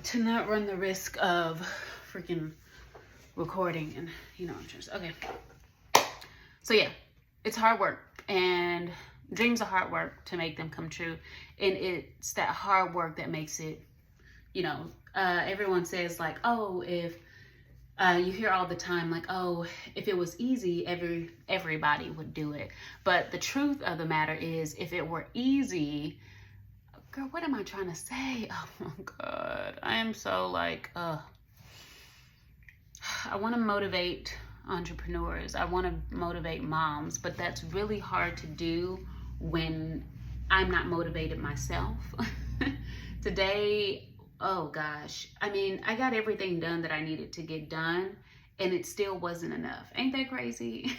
to not run the risk of freaking recording and, just, okay. So yeah, it's hard work, and dreams are hard work to make them come true. And it's that hard work that makes it, everyone says like, oh, if you hear all the time, like, oh, if it was easy, everybody would do it. But the truth of the matter is, if it were easy, girl, what am I trying to say? Oh my God. I am so like, I want to motivate entrepreneurs. I want to motivate moms, but that's really hard to do when I'm not motivated myself. Today, oh gosh, I got everything done that I needed to get done, and it still wasn't enough. Ain't that crazy?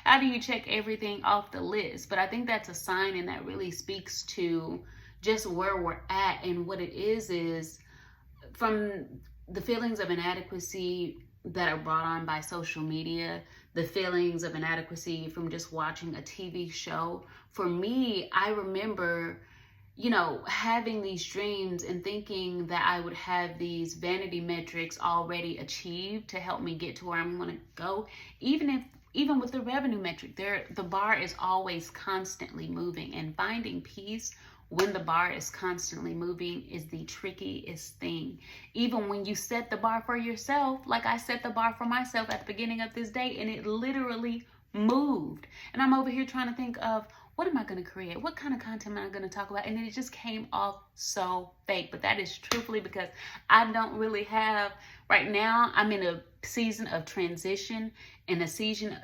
How do you check everything off the list? But I think that's a sign, and that really speaks to just where we're at. And what it is from the feelings of inadequacy that are brought on by social media, the feelings of inadequacy from just watching a TV show. For me, I remember, having these dreams and thinking that I would have these vanity metrics already achieved to help me get to where I'm going to go. Even with the revenue metric, the bar is always constantly moving, and finding peace when the bar is constantly moving is the trickiest thing. Even when you set the bar for yourself, like I set the bar for myself at the beginning of this day, and it literally moved. And I'm over here trying to think of, what am I going to create? What kind of content am I going to talk about? And then it just came off so fake. But that is truthfully because I don't really have, right now, I'm in a season of transition, in a season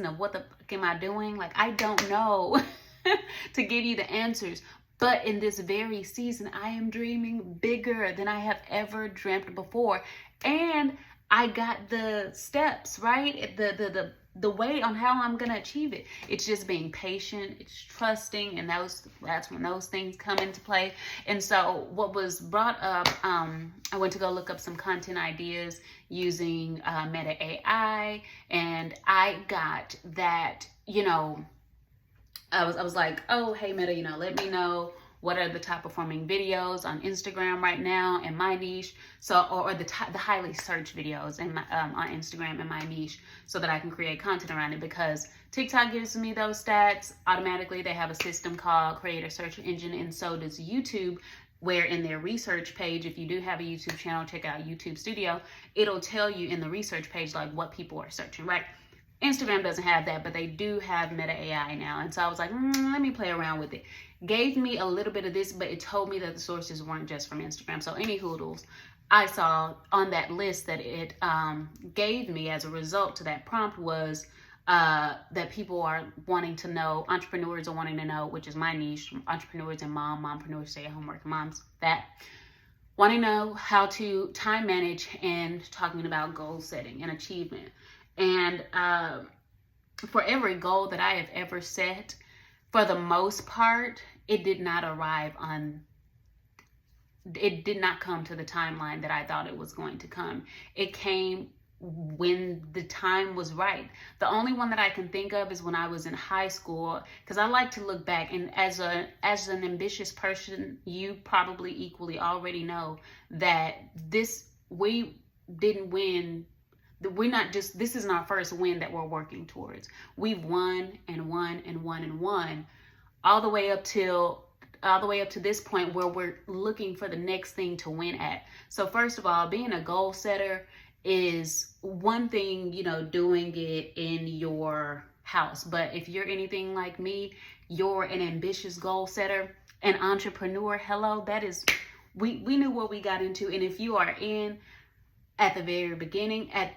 of what the fuck am I doing? Like, I don't know to give you the answers. But in this very season, I am dreaming bigger than I have ever dreamt before. And I got the steps, right? The way on how I'm going to achieve it. It's just being patient, it's trusting, and that's when those things come into play. And so what was brought up, I went to go look up some content ideas using Meta AI, and I got that, I was like, oh, hey, Meta, let me know what are the top performing videos on Instagram right now in my niche. So, or the highly searched videos in my, on Instagram in my niche, so that I can create content around it. Because TikTok gives me those stats automatically. They have a system called Creator Search Engine, and so does YouTube, where in their research page, if you do have a YouTube channel, check out YouTube Studio, it'll tell you in the research page, like what people are searching, right? Instagram doesn't have that, but they do have Meta AI now. And so I was like, let me play around with it. Gave me a little bit of this, but it told me that the sources weren't just from Instagram. So any hoodles, I saw on that list that it gave me as a result to that prompt was that people are wanting to know, entrepreneurs are wanting to know, which is my niche, entrepreneurs and mompreneurs, stay-at-home working moms, that wanting to know how to time manage and talking about goal setting and achievement. And for every goal that I have ever set, for the most part, it did not come to the timeline that I thought it was going to come. It came when the time was right. The only one that I can think of is when I was in high school, because I like to look back, and as an ambitious person, you probably equally already know that we didn't win. This isn't our first win that we're working towards. We've won and won and won and won all the way up to this point where we're looking for the next thing to win at. So first of all, being a goal setter is one thing, doing it in your house. But if you're anything like me, you're an ambitious goal setter, an entrepreneur. Hello, that is, we knew what we got into. And if you are in at the very beginning, at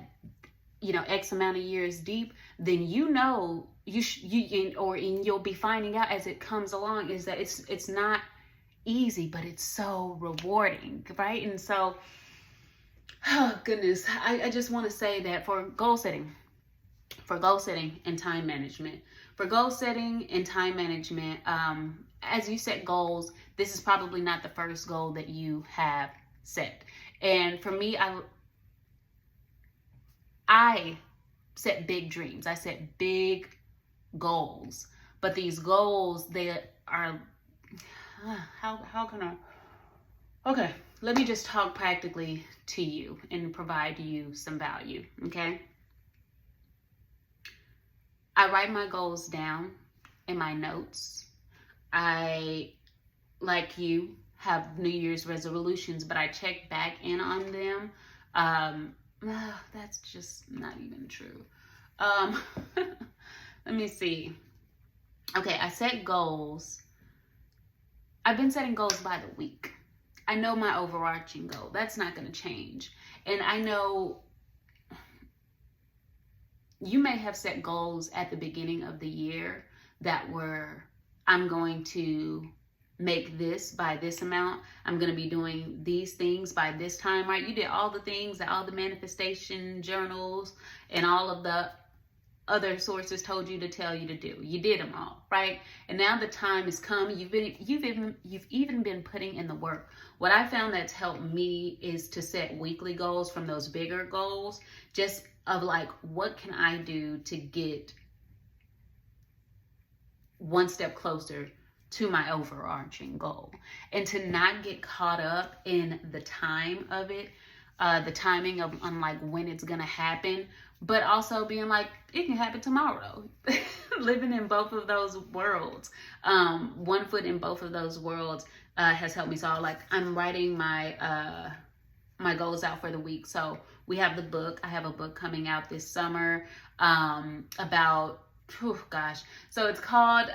X amount of years deep, then you'll be finding out as it comes along is that it's not easy, but it's so rewarding, right? And so, oh goodness, I just want to say that for goal setting and time management, as you set goals, this is probably not the first goal that you have set. And for me, I set big dreams. I set big goals. But these goals, they are, how can I, okay. let me just talk practically to you and provide you some value, okay? I write my goals down in my notes. I, like you, have New Year's resolutions, but I check back in on them. That's just not even true. Let me see. Okay, I set goals. I've been setting goals by the week. I know my overarching goal. That's not going to change. And I know you may have set goals at the beginning of the year that were, I'm going to make this by this amount. I'm going to be doing these things by this time, right? You did all the things that all the manifestation journals and all of the other sources told you to tell you to do. You did them all, right? And now the time has come. You've even been putting in the work. What I found that's helped me is to set weekly goals from those bigger goals, just of like, what can I do to get one step closer to my overarching goal, and to not get caught up in the time of it, the timing of on like when it's gonna happen, but also being like, it can happen tomorrow. Living in both of those worlds, one foot in both of those worlds has helped me. So like, I'm writing my my goals out for the week. So we have the book. I have a book coming out this summer about, oh gosh. So it's called,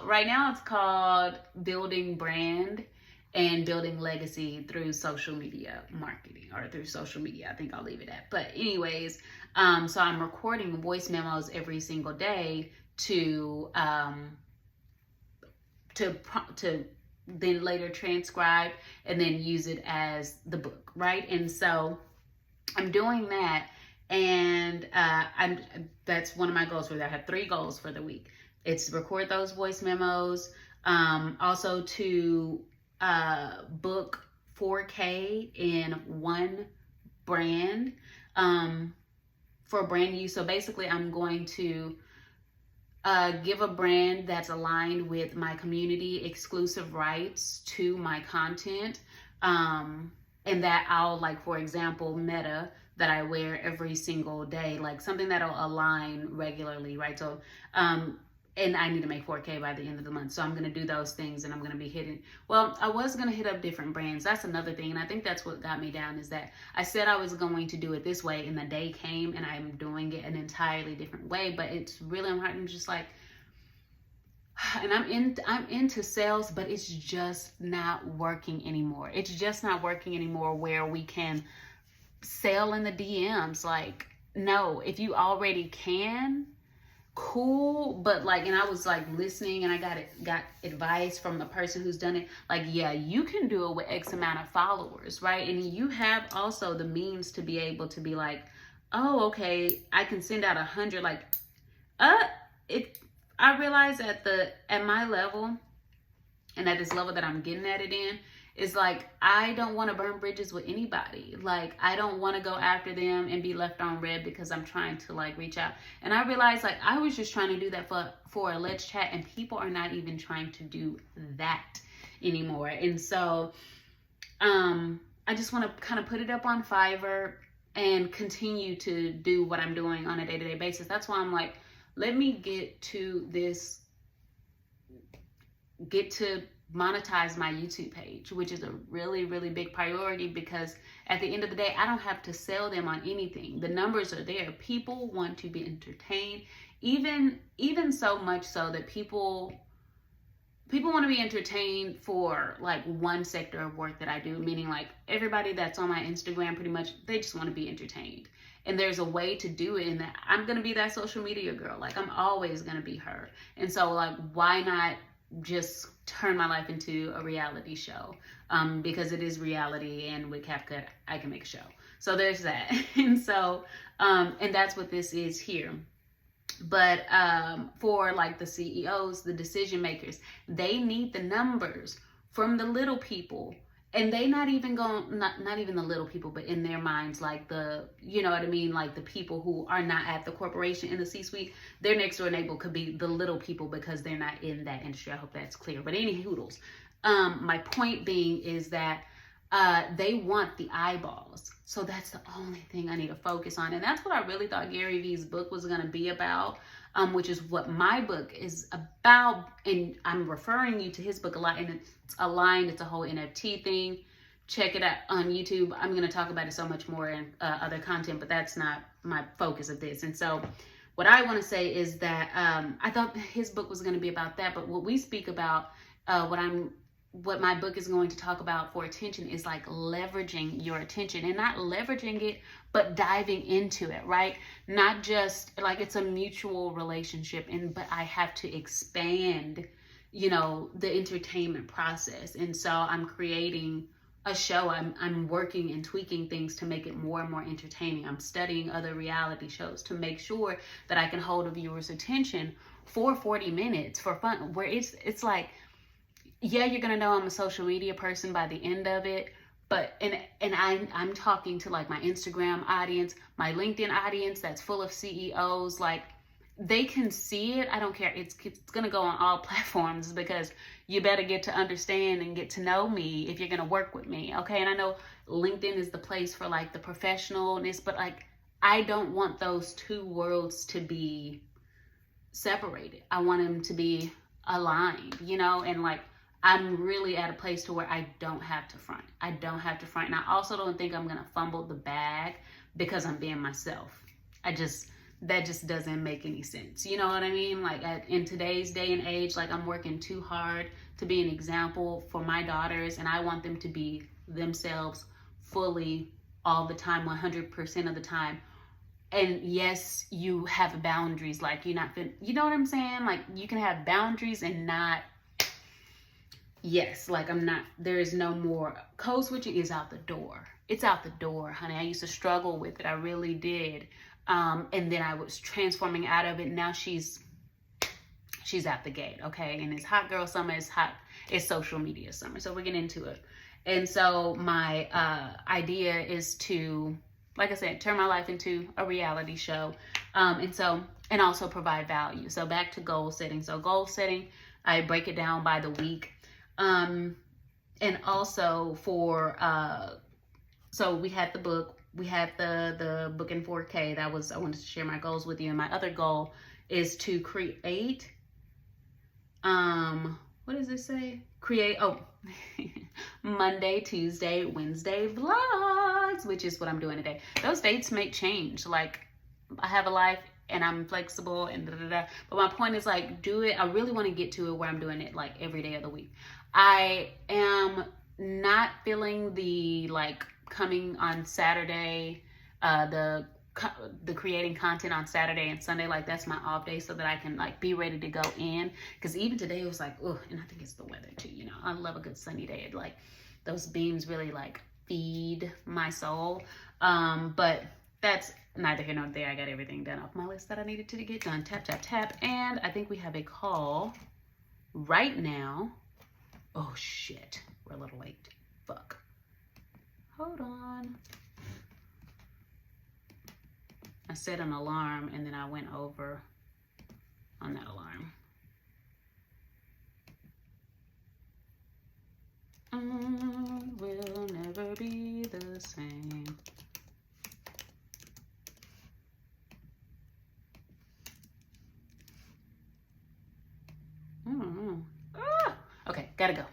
right now it's called Building Brand and Building Legacy Through Social Media Marketing, or through social media. I think I'll leave it at. But anyways, so I'm recording voice memos every single day to then later transcribe and then use it as the book, right? And so I'm doing that, and that's one of my goals for that. I have 3 goals for the week. It's record those voice memos, also to book 4K in one brand for brand use. So basically, I'm going to give a brand that's aligned with my community exclusive rights to my content, and that I'll, like, for example, Meta, that I wear every single day, like something that'll align regularly, right? So and I need to make 4K by the end of the month. So I'm going to do those things, and I'm going to be hitting, well, I was going to hit up different brands. That's another thing. And I think that's what got me down, is that I said I was going to do it this way, and the day came and I'm doing it an entirely different way. But it's really hard. I'm just like, and I'm into sales, but it's just not working anymore. It's just not working anymore where we can sell in the DMs. Like, no, if you already can, cool, but like, and I was like listening, and I got advice from the person who's done it, like, yeah, you can do it with X amount of followers, right? And you have also the means to be able to be like, oh, okay, I can send out 100, like, I realize at my level, and at this level that I'm getting at it in, is like, I don't want to burn bridges with anybody. Like, I don't want to go after them and be left on red because I'm trying to like reach out. And I realized, like, I was just trying to do that for a Let's Chat, and people are not even trying to do that anymore. And so I just want to kind of put it up on Fiverr and continue to do what I'm doing on a day-to-day basis. That's why I'm like, let me get to monetize my YouTube page, which is a really, really big priority, because at the end of the day, I don't have to sell them on anything. The numbers are there. People want to be entertained, even so much so that people want to be entertained for like one sector of work that I do, meaning like everybody that's on my Instagram, pretty much, they just want to be entertained. And there's a way to do it, and that I'm going to be that social media girl. Like, I'm always going to be her. And so like, why not just turn my life into a reality show? Because it is reality, and with CapCut, I can make a show. So there's that. And so, and that's what this is here. But for like the CEOs, the decision makers, they need the numbers from the little people. And they not even the little people, but in their minds, like the, you know what I mean? Like the people who are not at the corporation in the C-suite, their next door neighbor could be the little people because they're not in that industry. I hope that's clear. But any hoodles, my point being is that they want the eyeballs. So that's the only thing I need to focus on. And that's what I really thought Gary Vee's book was going to be about, which is what my book is about. And I'm referring you to his book a lot, and it's aligned. It's a whole NFT thing. Check it out on YouTube. I'm going to talk about it so much more in other content, but that's not my focus of this. And so what I want to say is that I thought his book was going to be about that, but what we speak about, what my book is going to talk about for attention is like leveraging your attention, and not leveraging it, but diving into it, right? Not just like it's a mutual relationship, but I have to expand, the entertainment process. And so I'm creating a show. I'm working and tweaking things to make it more and more entertaining. I'm studying other reality shows to make sure that I can hold a viewer's attention for 40 minutes for fun, where it's like, yeah, you're gonna know I'm a social media person by the end of it, but I'm talking to like my Instagram audience, my LinkedIn audience that's full of CEOs. Like, they can see it. I don't care. It's gonna go on all platforms, because you better get to understand and get to know me if you're gonna work with me, okay? And I know LinkedIn is the place for like the professionalness, but like, I don't want those two worlds to be separated. I want them to be aligned, and like, I'm really at a place to where I don't have to front. I don't have to front. And I also don't think I'm going to fumble the bag because I'm being myself. That just doesn't make any sense. You know what I mean? Like, in today's day and age, like, I'm working too hard to be an example for my daughters, and I want them to be themselves fully all the time, 100% of the time. And yes, you have boundaries. Like, you know what I'm saying? Like, you can have boundaries and not, yes, like, there is no more. Code switching is out the door. It's out the door, honey. I used to struggle with it. I really did. And then I was transforming out of it. Now she's out the gate, okay? And it's hot girl summer. It's social media summer. So we're getting into it. And so my idea is to, like I said, turn my life into a reality show. And also provide value. So back to goal setting. So goal setting, I break it down by the week. And also so we had the book, we had the book in 4K. I wanted to share my goals with you. And my other goal is to create, what does it say? Monday, Tuesday, Wednesday vlogs, which is what I'm doing today. Those dates may change. Like, I have a life and I'm flexible and but my point is, like, do it. I really want to get to it where I'm doing it like every day of the week. I am not feeling the like coming on Saturday, the creating content on Saturday and Sunday. Like, that's my off day so that I can like be ready to go in. Because even today it was like, oh, and I think it's the weather too. I love a good sunny day. Like, those beams really like feed my soul. But that's neither here nor there. I got everything done off my list that I needed to get done. Tap, tap, tap. And I think we have a call right now. Oh, shit. We're a little late. Fuck. Hold on. I set an alarm and then I went over on that alarm. Will never be the same. Okay, gotta go.